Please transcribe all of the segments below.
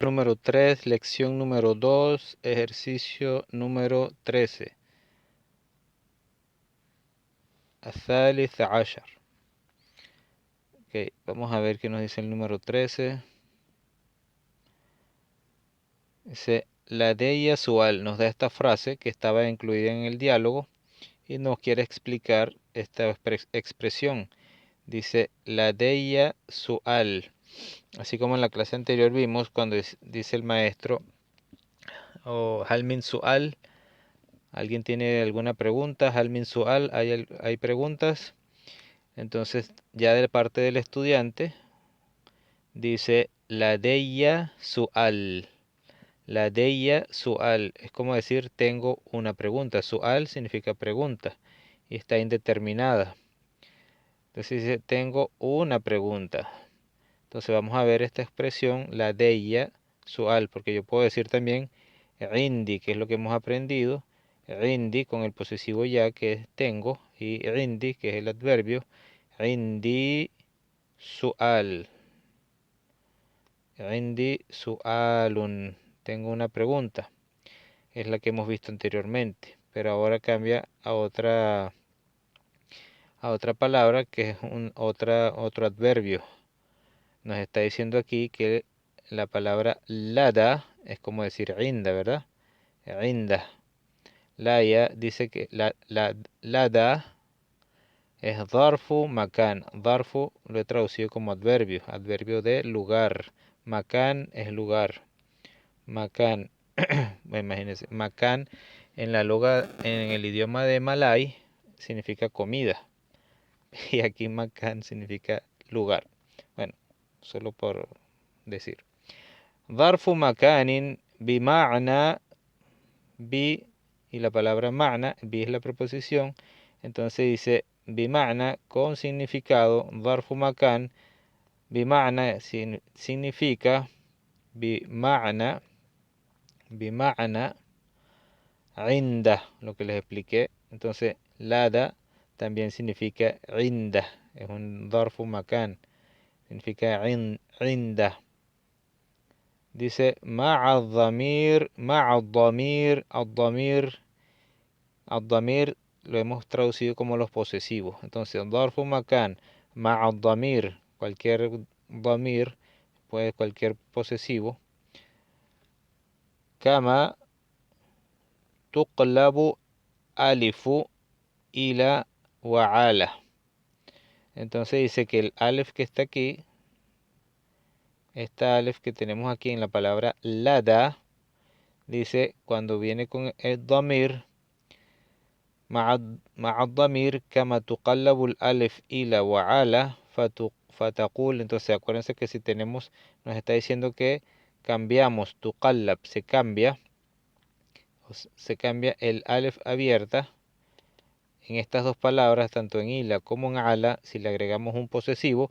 Número 3, lección número 2, ejercicio número 13. الثالث عشر. Ok, vamos a ver qué nos dice el número 13. Dice, لدي سؤال. Nos da esta frase que estaba incluida en el diálogo y nos quiere explicar esta expresión. Dice, لدي سؤال. Así como en la clase anterior vimos cuando dice el maestro, هل من سؤال. ¿Alguien tiene alguna pregunta? هل من سؤال. ¿Hay preguntas? Entonces, ya de parte del estudiante, dice لدي سؤال. لدي سؤال. Es como decir tengo una pregunta. سؤال significa pregunta y está indeterminada. Entonces dice tengo una pregunta. Entonces vamos a ver esta expresión لدي سؤال, porque yo puedo decir también عندي, que es lo que hemos aprendido. عندي con el posesivo ya, que es tengo, y عندي, que es el adverbio. عندي سؤال. عندي سؤال. Tengo una pregunta. Es la que hemos visto anteriormente. Pero ahora cambia a otra palabra que es otro adverbio. Nos está diciendo aquí que la palabra lada es como decir inda, ¿verdad? Inda. Laya dice que lada es ظرف مكان. ظرف lo he traducido como adverbio. Adverbio de lugar. Makan es lugar. Makan. Imagínense. Makan en el idioma de Malay significa comida. Y aquí Makan significa lugar. Bueno, solo por decir. ظرف مكان بمعنى bi, y la palabra ma'na, bi es la preposición. Entonces dice bima'na con significado. ظرف مكان بمعنى significa بمعنى عند, lo que les expliqué. Entonces lada también significa عند, es un ظرف مكان, significa عند. Dice مع الضمير. الضمير lo hemos traducido como los posesivos. Entonces ظرف مكان مع الضمير, cualquier ضمير, puede cualquier posesivo. كما تقلب ألف إلى وعلى. Entonces dice que el alef que está aquí, esta alef que tenemos aquí en la palabra lada, dice cuando viene con el ضمير, مع الضمير كما تقلب الألف إلى وعلى فتقول. Entonces acuérdense que si tenemos, nos está diciendo que cambiamos tuqallab, se cambia el alef abierta en estas dos palabras, tanto en ila como en ala. Si le agregamos un posesivo,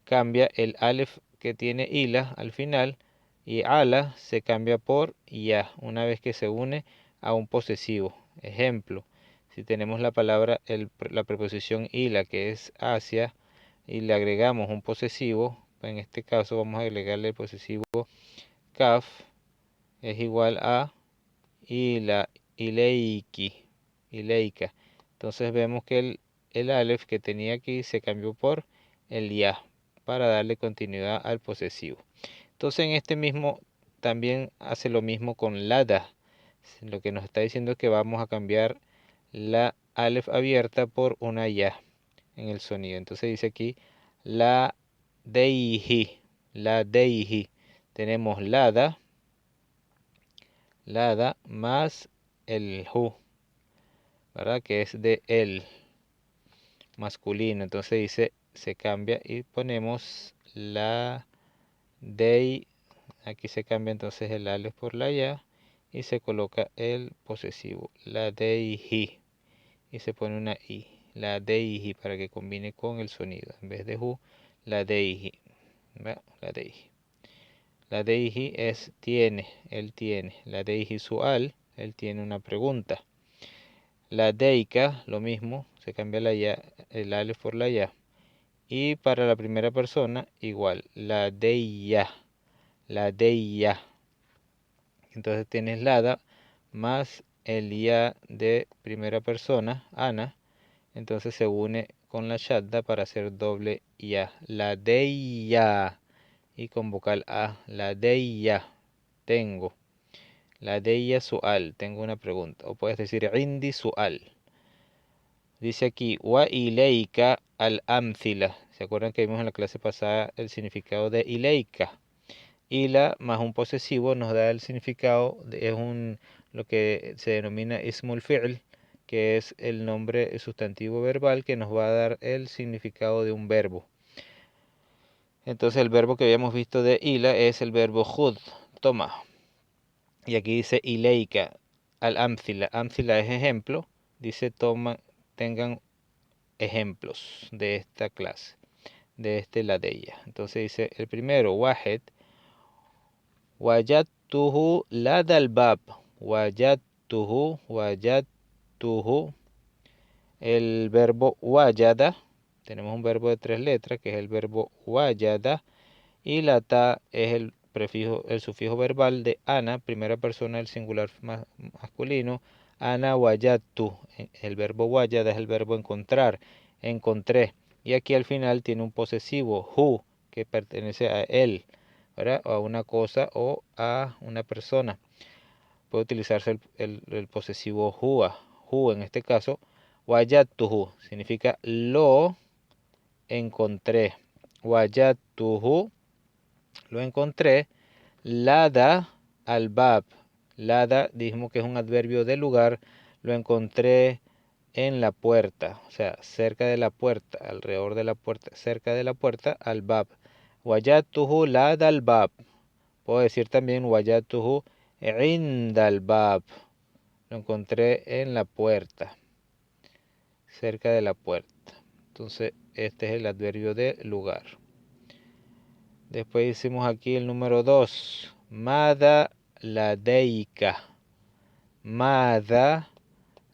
cambia el alef que tiene ila al final, y ala se cambia por ya una vez que se une a un posesivo. Ejemplo, si tenemos la palabra, la preposición ila, que es hacia, y le agregamos un posesivo, en este caso vamos a agregarle el posesivo kaf, es igual a ila, ileika. Entonces vemos que el alef que tenía aquí se cambió por el ya para darle continuidad al posesivo. Entonces en este mismo también hace lo mismo con lada. Lo que nos está diciendo es que vamos a cambiar la alef abierta por una ya en el sonido. Entonces dice aquí la deihi. Tenemos lada más el hu, ¿verdad? Que es de él, masculino. Entonces dice, se cambia y ponemos la dei. Aquí se cambia entonces el alef por la ya y se coloca el posesivo, la deihi, y se pone una i, la deihi, para que combine con el sonido. En vez de hu, la deihi. La deihi. La deihi es tiene, él tiene. La deihi sual, él tiene una pregunta. La deika, lo mismo, se cambia la ya, el alef por la ya. Y para la primera persona, igual, la deia. Entonces tienes lada más el ya de primera persona, ana. Entonces se une con la shadda para hacer doble ya. Ladayya. Y con vocal a. Ladayya. Tengo. Ladayya su'al. Tengo una pregunta. O puedes decir indi su'al. Dice aquí, wa ileika al amthila. ¿Se acuerdan que vimos en la clase pasada el significado de ileika? Ila más un posesivo nos da el significado, lo que se denomina ismul fi'l, que es el nombre sustantivo verbal que nos va a dar el significado de un verbo. Entonces el verbo que habíamos visto de ila es el verbo khud, toma. Y aquí dice ileika al amthila. Amthila es ejemplo. Dice toma, tengan ejemplos de esta clase, de este ladella. Entonces dice el primero, wahed, wajadtuhu lada al-bab. Wajadtuhu. El verbo wajada, tenemos un verbo de 3 letras que es el verbo wajada, y la ta es el sufijo verbal de ana, primera persona del singular masculino. Ana wajadtu. El verbo wajada es el verbo encontrar, encontré. Y aquí al final tiene un posesivo, hu, que pertenece a él, ¿verdad? O a una cosa o a una persona. Puede utilizarse el posesivo hua, hu en este caso. Wajadtuhu significa lo encontré. Wajadtuhu, lo encontré. Lada al-bab. Lada, dijimos que es un adverbio de lugar. Lo encontré en la puerta, o sea, cerca de la puerta, alrededor de la puerta, cerca de la puerta, al-bab. Wajadtuhu lada al-bab. Puedo decir también wajadtuhu inda al-bab. Lo encontré en la puerta, cerca de la puerta. Entonces, este es el adverbio de lugar. Después hicimos aquí el número 2. Mada ladeika. Mada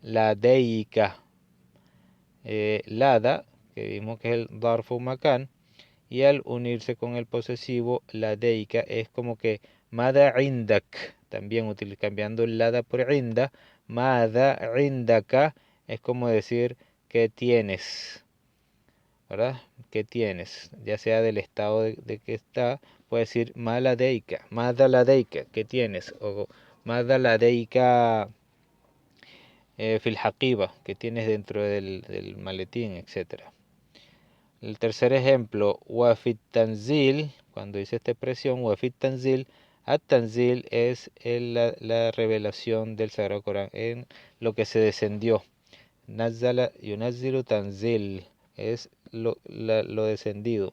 ladeika. Lada, que vimos que es el darfu makan, y al unirse con el posesivo ladeika es como que mada indak. También cambiando el lada por inda. Mada indaka es como decir ¿qué tienes? ¿Verdad? ¿Qué tienes? Ya sea del estado de que está, puede decir maladeika, madaladeika, ¿qué tienes? O madaladeika fil haqiba, ¿qué tienes dentro del maletín, etcétera? El tercer ejemplo, wafit tanzil, cuando dice esta expresión, wafit tanzil, at-tanzil es la revelación del Sagrado Corán en lo que se descendió. Nazala yunazzilu tanzil es lo descendido.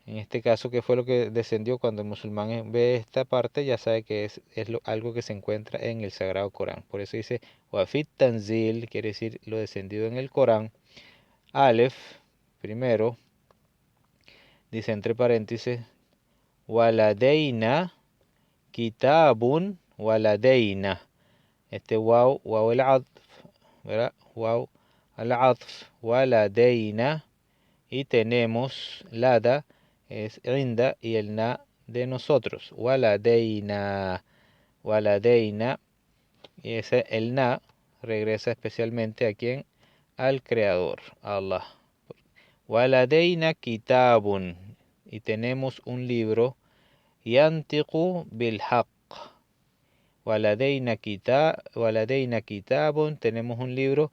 En este caso, ¿qué fue lo que descendió? Cuando el musulmán ve esta parte, ya sabe que es algo que se encuentra en el Sagrado Corán. Por eso dice, wafit tanzil, quiere decir lo descendido en el Corán. Aleph, primero, dice entre paréntesis, waladeina kitabun waladeina. Este wow el atf, ¿verdad? Wow al atf, waladeina. Y tenemos lada, es inda, y el na de nosotros. Waladeina, waladeina. Y ese, el na, regresa especialmente a quien, al creador, a Allah. Waladeina kitabun. Y tenemos un libro, yantiqu bil haqq. Waladeina kitabun. Tenemos un libro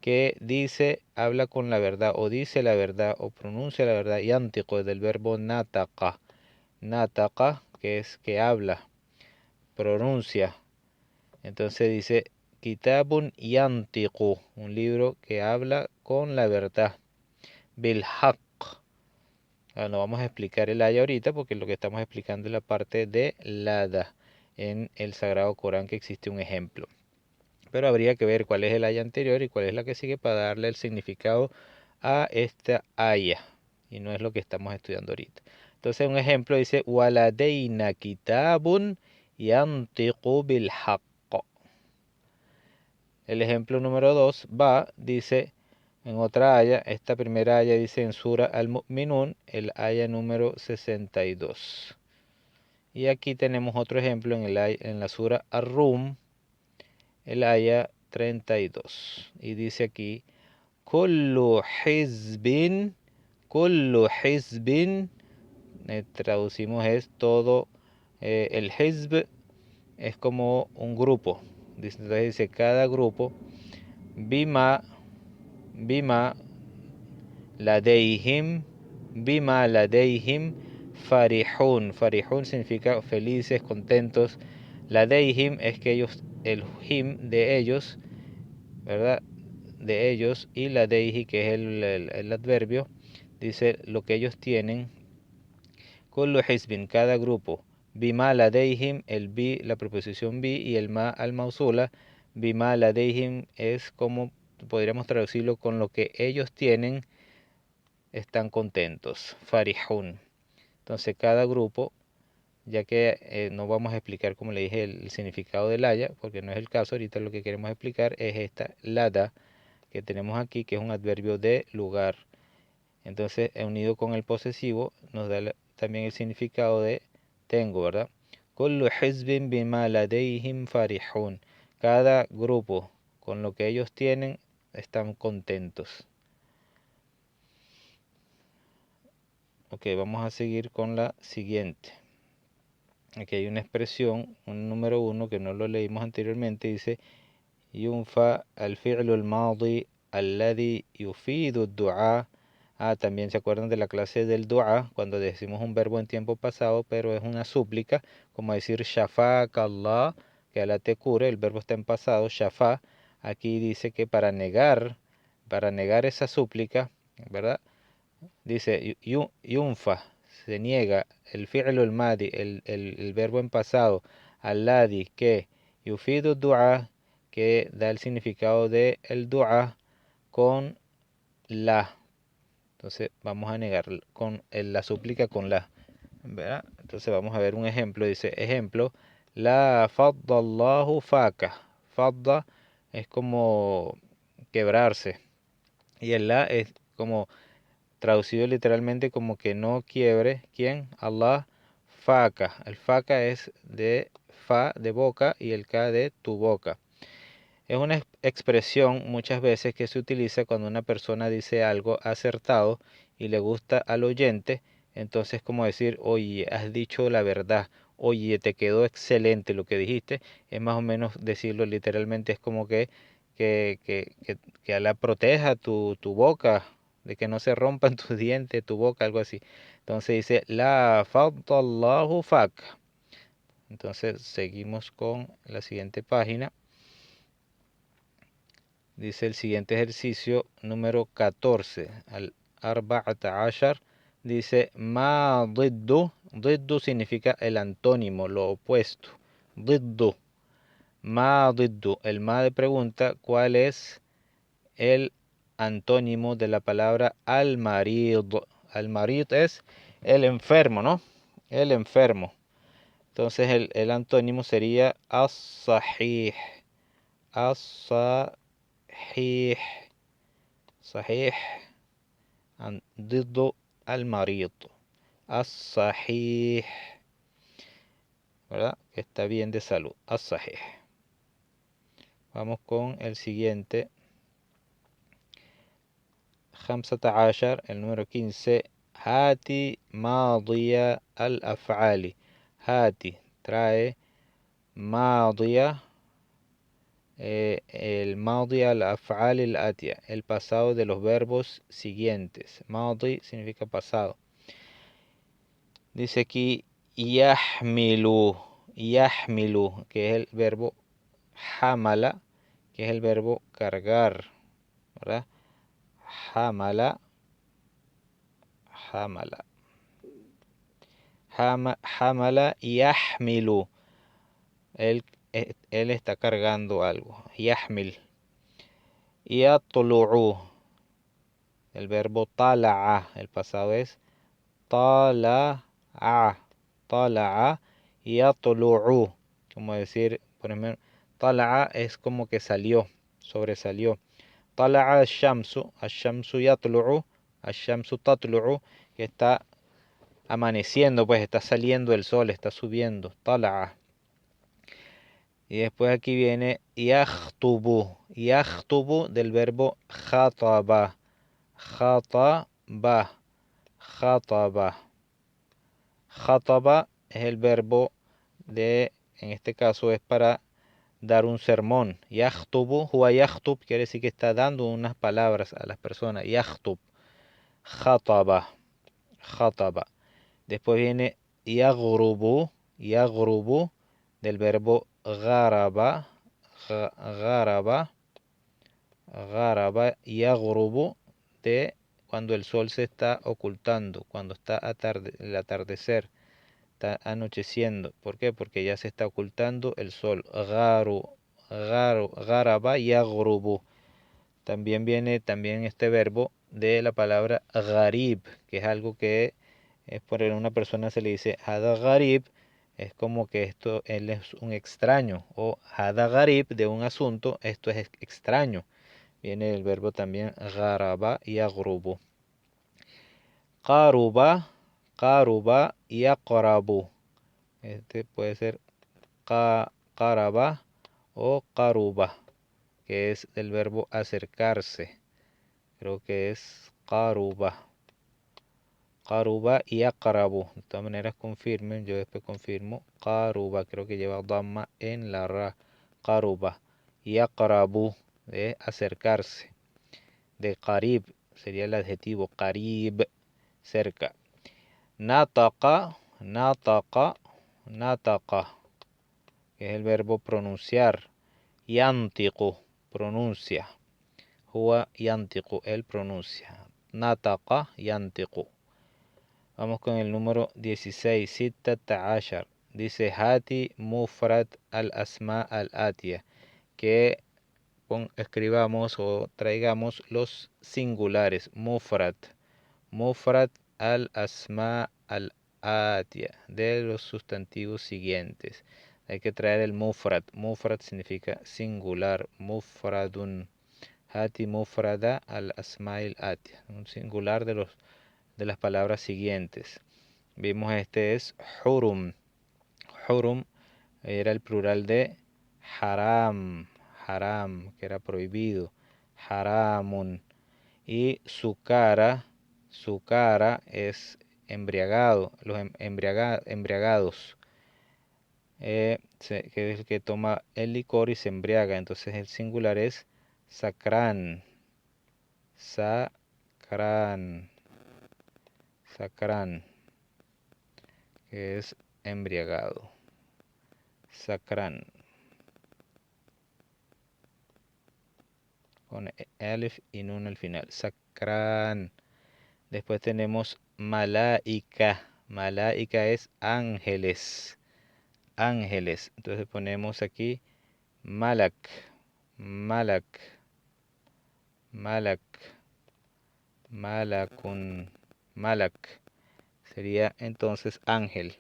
que dice, habla con la verdad, o dice la verdad, o pronuncia la verdad. Yantiqu del verbo nataqa. Nataqa, que es que habla, pronuncia. Entonces dice, kitabun yantiqu, un libro que habla con la verdad. Bil haqq. No vamos a explicar el haya ahorita porque lo que estamos explicando es la parte de lada. En el Sagrado Corán que existe un ejemplo. Pero habría que ver cuál es el haya anterior y cuál es la que sigue para darle el significado a esta haya. Y no es lo que estamos estudiando ahorita. Entonces un ejemplo dice, waladeina kitabun yantiqu bil haqq. El ejemplo número 2 dice en otra haya, esta primera haya dice en Sura al-Mu'minun, el haya número 62. Y aquí tenemos otro ejemplo en la sura Ar-Rum, el aya 32. Y dice aquí, Kullu hizbin, kullu hizbin, traducimos es todo, el hizb es como un grupo. Entonces dice cada grupo, bima, bima ladayhim, bima ladayhim farihun. Farihun significa felices, contentos. Ladayhim es que ellos, el him de ellos, ¿verdad? De ellos, y ladayhi que es el adverbio, dice lo que ellos tienen. Kullu hizbin, cada grupo. Bima ladayhim, el bi, la preposición bi, y el ma al mausula. Bima ladayhim es como podríamos traducirlo con lo que ellos tienen, están contentos. Farihun. Entonces cada grupo, ya que no vamos a explicar, como le dije, el significado del haya, porque no es el caso, ahorita lo que queremos explicar es esta lada que tenemos aquí, que es un adverbio de lugar. Entonces, unido con el posesivo, nos da también el significado de tengo, ¿verdad? Kullu hizbin bima ladayhim farihun. Cada grupo con lo que ellos tienen están contentos. Ok, vamos a seguir con la siguiente. Aquí hay una expresión, un número uno que no lo leímos anteriormente, dice yunfa al-fi'lu al-madi alladhi yufidu ad-du'a. También se acuerdan de la clase del du'a, cuando decimos un verbo en tiempo pasado, pero es una súplica, como decir shafaka Allah, que Allah te cure, el verbo está en pasado, shafa. Aquí dice que para negar esa súplica, ¿verdad? Dice yunfa, se niega el fi'lu al-madi, el verbo en pasado, alladhi, que yufidu du'a, que da el significado de el du'a con la. Entonces vamos a negar con la súplica con la, ¿verdad? Entonces vamos a ver un ejemplo. Dice, ejemplo, la faddallahu faka. Fadda es como quebrarse. Y el la es como traducido literalmente como que no quiebre. ¿Quién? Allah faka. El faka es de fa de boca y el ka de tu boca. Es una expresión muchas veces que se utiliza cuando una persona dice algo acertado y le gusta al oyente. Entonces, como decir, oye, has dicho la verdad, oye, te quedó excelente lo que dijiste. Es más o menos decirlo literalmente, es como que Allah proteja tu boca, de que no se rompan tus dientes, tu boca, algo así. Entonces dice, la faddallahu fak. Entonces, seguimos con la siguiente página. Dice el siguiente ejercicio número 14, al arba'ata ashar, dice ma diddu, diddu significa el antónimo, lo opuesto, diddu, ma diddu, el ma de pregunta, ¿cuál es el antónimo de la palabra al-marid? Al-marid es el enfermo, ¿no? El enfermo. Entonces el antónimo sería as-sahih, as-sahih. صحيح ضد المريض الصحيح, ¿verdad? Que está bien de salud. الصحيح. Vamos con el siguiente. 15, el número 15. هاتي ماضي الأفعال. هاتي trae ماضي, el ماضي الأفعال الآتية, el pasado de los verbos siguientes. ماضي significa pasado. Dice aquí yahmilu, yahmilu, que es el verbo hamala, que es el verbo cargar, ¿verdad? Hamala, hamala, hamala yahmilu. Él está cargando algo. Yahmil. Yatlu'u, el verbo tala'a, el pasado es tala'a, tala'a, yatlu'u, como decir, por ejemplo, tala'a es como que salió, sobresalió. Tala'a ash-shamsu yatlu'u, ash-shamsu tatlu'u, que está amaneciendo, pues está saliendo el sol, está subiendo, tala'a. Y después aquí viene yakhtubu, yakhtubu del verbo khataba, khataba, khataba. Khataba es el verbo en este caso es para dar un sermón. Yakhtubu, huwa yakhtub, quiere decir que está dando unas palabras a las personas. Yakhtub, khataba, khataba. Después viene yaghrubu, yaghrubu, del verbo gharaba, gharaba, gharaba, yaghrubu, de cuando el sol se está ocultando, cuando está el atardecer, está anocheciendo. ¿Por qué? Porque ya se está ocultando el sol. Gharaba, yaghrubu. También viene este verbo de la palabra gharib, que es algo que es por una persona se le dice hada gharib, es como que él es un extraño, o hada gharib de un asunto, esto es extraño. Viene el verbo también gharaba y yaghrubu. Qaruba, qaruba y aqrabu. Este puede ser qaraba o qaruba, que es del verbo acercarse. Creo que es qaruba. Qaruba y aqrabu. De todas maneras confirmen, yo después confirmo. Qaruba, creo que lleva dhamma en la ra. Qaruba. Y aqrabu, de acercarse. De qarib, sería el adjetivo qarib, cerca. Nataqa, nataqa, nataqa, que es el verbo pronunciar. Yantiqu, pronuncia. Huwa yantiqu, él pronuncia. Nataqa, yantiqu. Vamos con el número 16, sittata ashar. Dice Hati mufrad al asma al atia. Que escribamos o traigamos los singulares. Mufrad. Mufrad al asma al atia. De los sustantivos siguientes. Hay que traer el mufrad. Mufrad significa singular. Mufradun. Hati mufrada al asma al atia. Un singular de las palabras siguientes. Vimos este es hurum. Hurum era el plural de haram. Haram, que era prohibido. Haramun. Y sukara. Sukara es embriagado. Los embriagados. Que es el que toma el licor y se embriaga. Entonces el singular es sakran. Sakran. Sakran, que es embriagado. Sakran. Con alif y nun al final. Sakran. Después tenemos malaika. Malaika es ángeles. Ángeles. Entonces ponemos aquí malak. Malak. Malak. Malakun. Malak. Sería entonces ángel.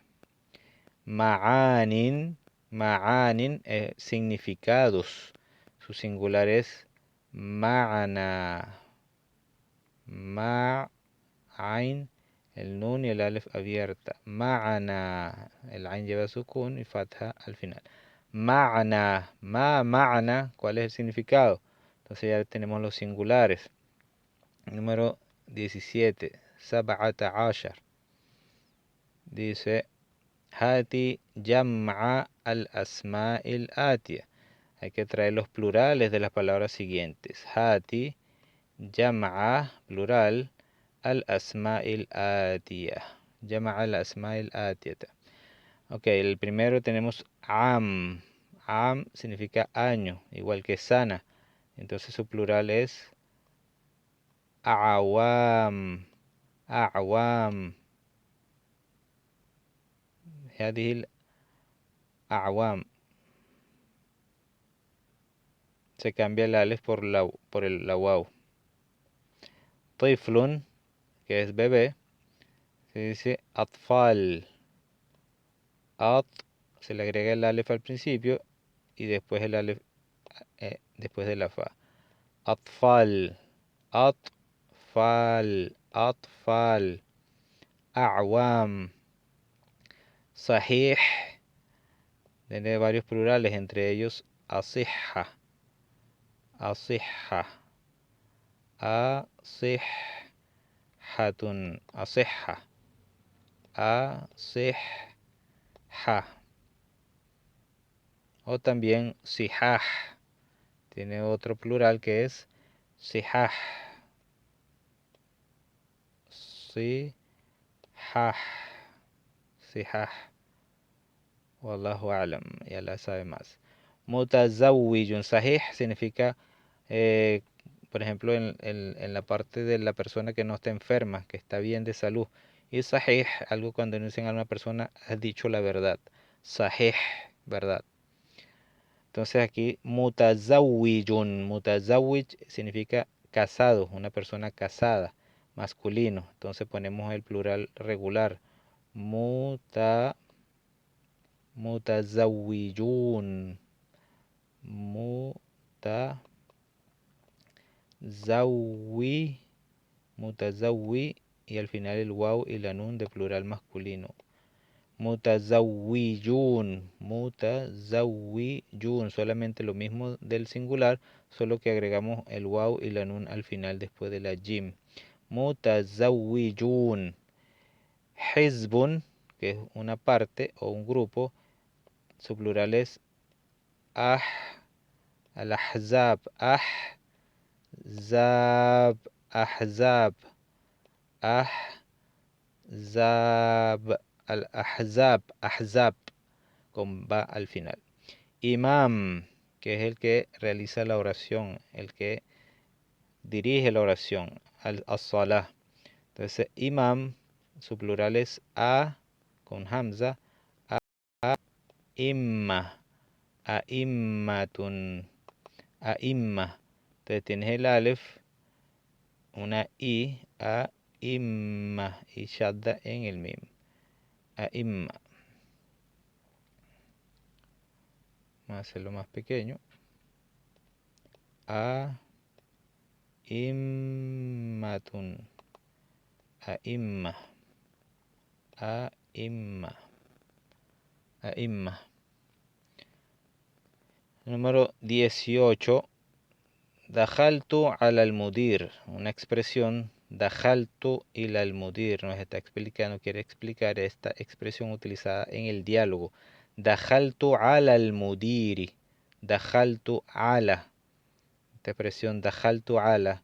Ma'anin. Ma'anin, significados. Su singular es ma'ana. Ma'ain, el nun y el alef abierta. Ma'ana, el ain lleva sukun y fatha al final. Ma'ana, ma'ana, ¿cuál es el significado? Entonces ya tenemos los singulares. Número 17, sab'ata ashar. Dice Hati jam'a al asma'il atia. Hay que traer los plurales de las palabras siguientes. Hati jam'a, plural, al asma'il atia. Jam'a al asma'il atiyata. Ok, el primero tenemos am. Am significa año, igual que sana. Entonces su plural es a'wam. A'wam. هذه الأعوام. Se cambia el alef por la waw. Tiflun, que es bebé, se dice atfal. At, se le agrega el alef al principio y después el alef después de la fa. Atfal, atfal, atfal. أعوام. صحيح tiene varios plurales, entre ellos أصحة, أصحة, أصحة, أصحة, أصحة. O también صحاح, tiene otro plural que es صحاح, صحاح, صحاح. Wallahu alam, ya la sabe más. Mutazawwijun, sahih significa, por ejemplo, en la parte de la persona que no está enferma, que está bien de salud. Y sahih, algo cuando dicen a una persona, has dicho la verdad. Sahih, verdad. Entonces aquí, mutazawwijun, mutazawwij significa casado, una persona casada, masculino. Entonces ponemos el plural regular. Mutazawwijun, mutazawwi, mutazawwi, y al final el waw y la nun de plural masculino. Mutazawwijun, mutazawwijun, solamente lo mismo del singular, solo que agregamos el waw y la nun al final después de la jim. Mutazawwijun. Hizbun, que es una parte o un grupo, su plural es al-ahzab, ahzab, ahzab, ahzab, al-ahzab, ahzab, con ba al final. Imam, que es el que realiza la oración, el que dirige la oración, al-salah. Entonces, imam, su plural es con hamza, imma, aimmatun, aimma. Entonces tienes el alef, una i, aimma, y shadda en el mim. Aimma. Vamos a hacerlo más pequeño. Aimmatun, aimma, aimma, aimma. Número 18. Dajaltu al mudir, una expresión, dajaltu al mudir, nos está explicando, quiere explicar esta expresión utilizada en el diálogo. Dajaltu al mudiri, dajaltu ala, esta expresión dajaltu ala,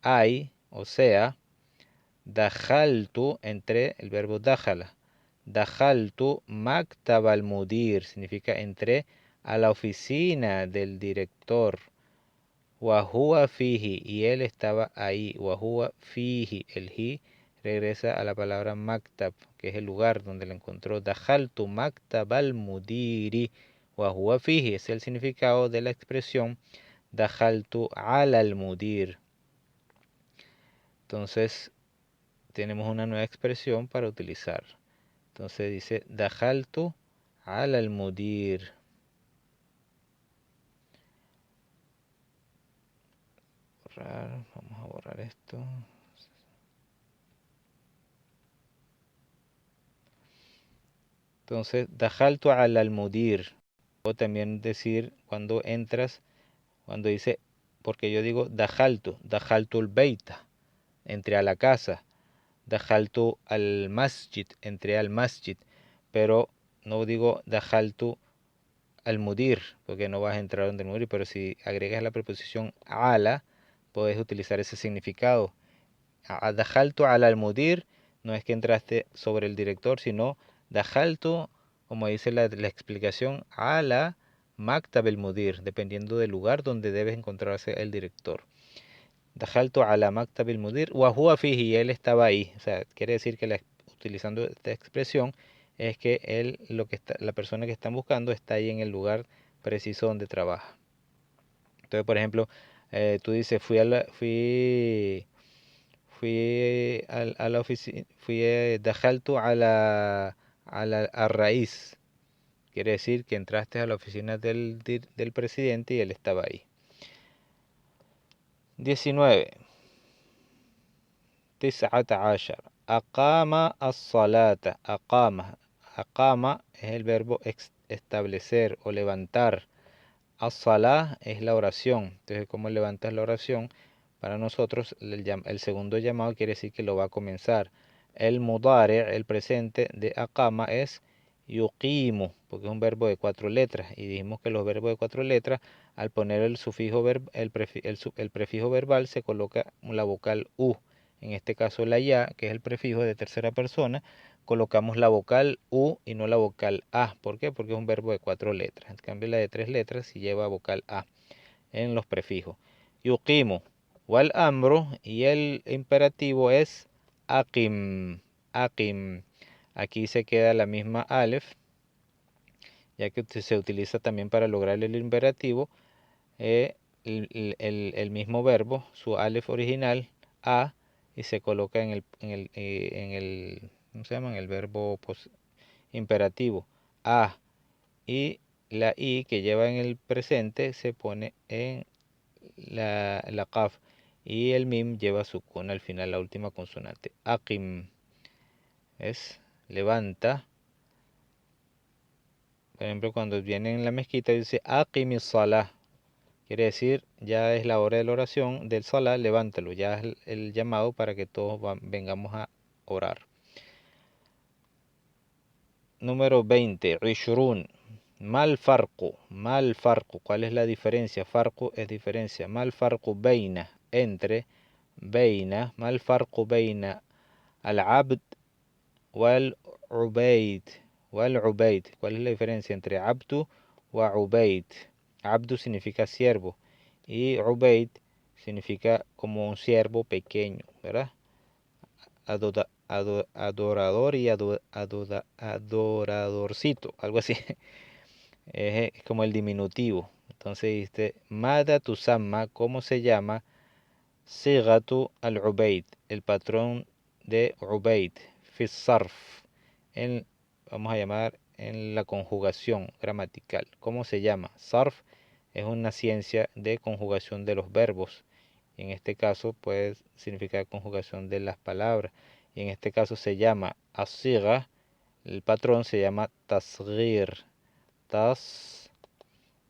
hay, o sea, dajaltu, entré, el verbo dajala, dajaltu maktab al mudir, significa entré a la oficina del director. Wahua fihi, y él estaba ahí. Wahua fihi, el hi regresa a la palabra maktab, que es el lugar donde lo encontró. Dajaltu maktab al mudiri. Wahua fihi, es el significado de la expresión dajaltu al mudir. Entonces, tenemos una nueva expresión para utilizar. Entonces dice dajaltu al mudir. Vamos a borrar esto. Entonces, dajaltu al mudir. O también decir cuando entras, cuando dice, porque yo digo dajaltu, dajaltu al beita, entré a la casa. Dajaltu al masjid, entré al masjid. Pero no digo dajaltu al mudir, porque no vas a entrar donde el mudir. Pero si agregas la preposición ala, puedes utilizar ese significado. Dajaltu al mudir no es que entraste sobre el director, sino dajaltu, como dice la explicación, ala maktab el mudir, dependiendo del lugar donde debe encontrarse el director. Dajaltu ala maktab el mudir wa huwa fihi, él estaba ahí. O sea, quiere decir que utilizando esta expresión es que él, la persona que están buscando está ahí en el lugar preciso donde trabaja. Entonces, por ejemplo, tú dices, fui a la oficina, dajaltu al raíz. Quiere decir que entraste a la oficina del presidente y él estaba ahí. 19. 19. aqama as-salata. Aqama. Aqama es el verbo establecer o levantar. As-salah es la oración. Entonces, ¿cómo levantas la oración? Para nosotros, el segundo llamado quiere decir que lo va a comenzar. El mudari, el presente de aqama es yuqimu, porque es un verbo de 4 letras. Y dijimos que los verbos de 4 letras, al poner el sufijo el prefijo verbal, se coloca la vocal u. En este caso la ya, que es el prefijo de tercera persona, colocamos la vocal u y no la vocal a. ¿Por qué? Porque es un verbo de 4 letras. En cambio la de 3 letras sí lleva vocal a en los prefijos. Yuqimu. Wal amru, y el imperativo es aqim. Aqim. Aquí se queda la misma alef, ya que se utiliza también para lograr el imperativo. El mismo verbo, su alef original, a, y se coloca ¿cómo se llama? En el verbo imperativo, a, y la i que lleva en el presente se pone en la qaf, y el mim lleva sukun al final, la última consonante. Aqim es levanta. Por ejemplo, cuando viene en la mezquita dice aqimi salah, quiere decir ya es la hora de la oración del salah, levántalo, ya es el llamado para que todos vengamos a orar. Número 20, Ishrun. Mal farqu, mal farqu. ¿Cuál es la diferencia? Farqu es diferencia. Mal farqu beina, entre, beina, mal farqu beina al abd wal ubaid, wal ubaid. ¿Cuál es la diferencia entre abdu wa ubaid? Abdu significa siervo y ubaid significa como un siervo pequeño, ¿verdad? Adorador y adoradorcito, algo así. Es como el diminutivo. Entonces dice, Mada tusamma, ¿cómo se llama? Sigatu al-Ubaid, el patrón de Ubaid, fi sarf, vamos a llamar en la conjugación gramatical. ¿Cómo se llama? Sarf es una ciencia de conjugación de los verbos. En este caso puede significar conjugación de las palabras. Y en este caso se llama asiga, el patrón se llama tasghir.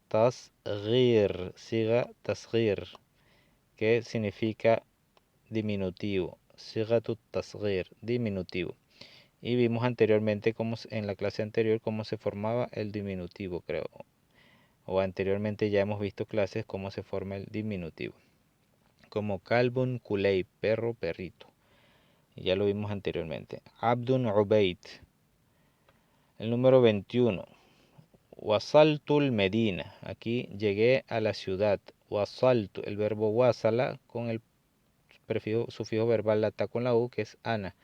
Tasghir, siga tasghir, que significa diminutivo. Sigatu tasghir, diminutivo. Y vimos anteriormente en la clase anterior cómo se formaba el diminutivo, creo. O anteriormente ya hemos visto clases cómo se forma el diminutivo. Como kalbun kuley, perro, perrito. Ya lo vimos anteriormente. Abdun ubaid. El número 21. Wasaltul Medina. Aquí llegué a la ciudad. Wasaltu, el verbo wasala con el sufijo verbal lata con la u, que es ana.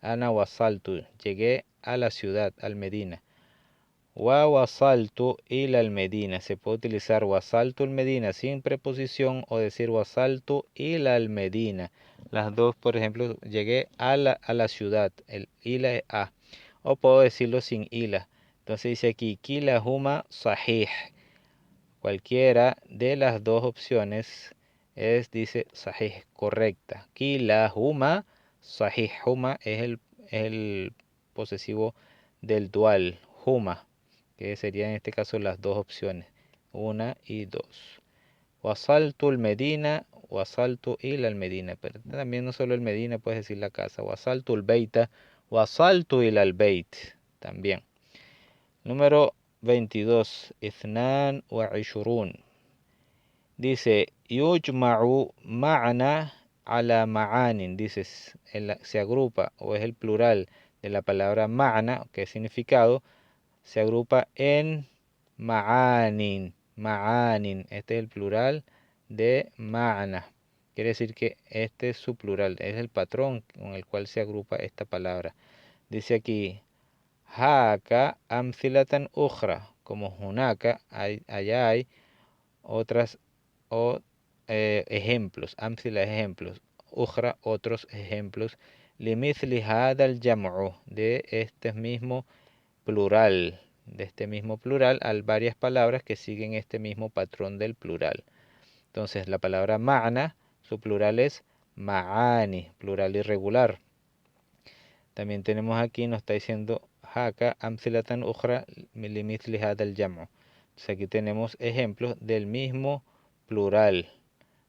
Ana wasaltu, llegué a la ciudad, al Medina. Wa wasaltu ila al Medina. Se puede utilizar wasaltu al Medina sin preposición o decir wasaltu ila al Medina. Las dos, por ejemplo, llegué a la ciudad. El ila es a. O puedo decirlo sin ila. Entonces dice aquí, kilahuma sahih. Cualquiera de las dos opciones dice sahih, correcta. Kilahuma sahih. Huma es el posesivo del dual. Huma, que serían en este caso las dos opciones. Una y dos. Wasaltu el Medina, wasaltu ila el Medina. Pero también no solo el Medina, puedes decir la casa. Wasaltu el Beita, wasaltu ila el Beit. También. Número 22. Ithnan wa ishurun. Dice, yujma'u ma'na ala ma'anin. Dice, se agrupa o es el plural de la palabra ma'na, que es significado, se agrupa en ma'anin. Ma'anin. Este es el plural de ma'na. Quiere decir que este es su plural, es el patrón con el cual se agrupa esta palabra. Dice aquí, Haka amthilatan ukhra, como hunaka, allá hay otras ejemplos, amthila ejemplos, ukhra otros ejemplos, limithli hada al jam'u, de este mismo plural, hay varias palabras que siguen este mismo patrón del plural. Entonces la palabra ma'na, su plural es ma'ani, plural irregular. También tenemos aquí, nos está diciendo haka amthilatan ukhra limithli hada al-jam'u. Entonces aquí tenemos ejemplos del mismo plural.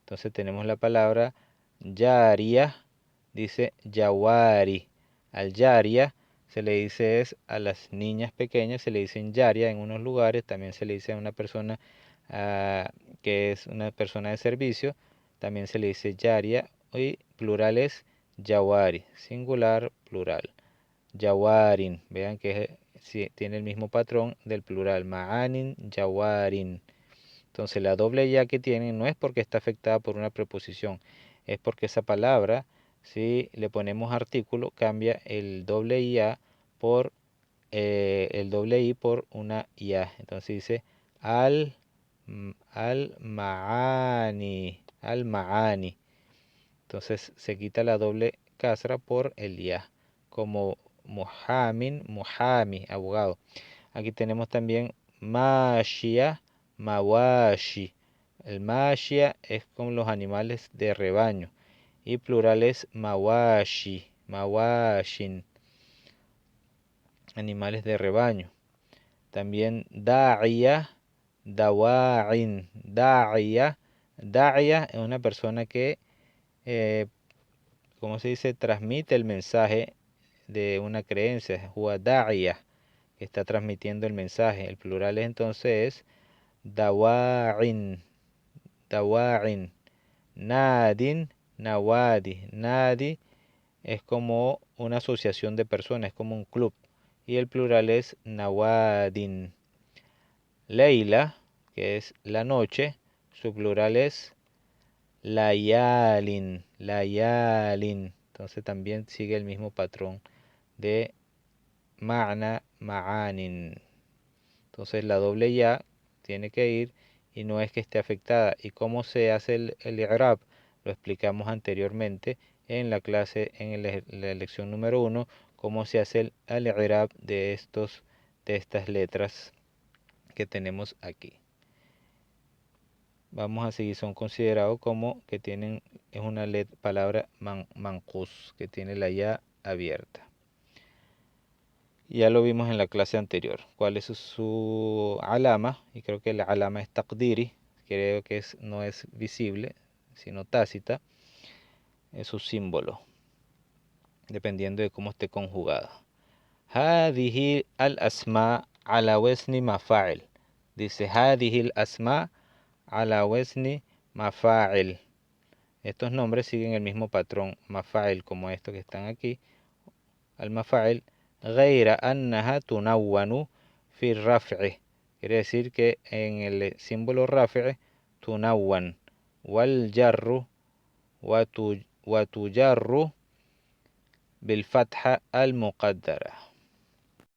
Entonces tenemos la palabra yaria, dice yawari. Al yaria se le dice es a las niñas pequeñas, se le dicen yaria en unos lugares, también se le dice a una persona que es una persona de servicio, también se le dice yaria, y plural es yawari, singular, plural. Yawarin, vean que tiene el mismo patrón del plural, ma'anin, yawarin. Entonces la doble ya que tienen no es porque está afectada por una preposición, es porque esa palabra, si le ponemos artículo, cambia el doble ya por el doble i por una ya. Entonces dice al maani, al maani. Entonces se quita la doble casra por el ya, como muhamin, muhami, abogado. Aquí tenemos también mashia, mawashi. El mashia es con los animales de rebaño y plural es mawashi, mawashin, animales de rebaño. También da'iya, dawa'in, da'iya. Da'iya es una persona que, ¿cómo se dice? Transmite el mensaje de una creencia, huwa da'iya, que está transmitiendo el mensaje. El plural entonces es dawa'in, dawa'in. Nadin, nawadi. Nadi es como una asociación de personas, es como un club. Y el plural es nawadin. Leila, que es la noche, su plural es layalin, layalin. Entonces también sigue el mismo patrón de ma'na, ma'anin. Entonces la doble ya tiene que ir y no es que esté afectada. ¿Y cómo se hace el i'rab? Lo explicamos anteriormente en la clase, en la lección número 1, cómo se hace el i'rab de estas letras que tenemos aquí. Vamos a seguir, son considerados como que tienen, es una palabra manqus, que tiene la ya abierta. Ya lo vimos en la clase anterior. ¿Cuál es su alama? Y creo que la alama es taqdiri. Creo que no es visible, sino tácita. Es su símbolo, dependiendo de cómo esté conjugada. هذه الأسماء على وزن مفاعل. Dice هذه الأسماء على وزن مفاعل. Estos nombres siguen el mismo patrón mafa'il, como estos que están aquí. Al-mafa'il غير أنها تنون في الرفع. Quiere decir que en el símbolo رفع تنون والجر وتجر بالفتحة المقدرة.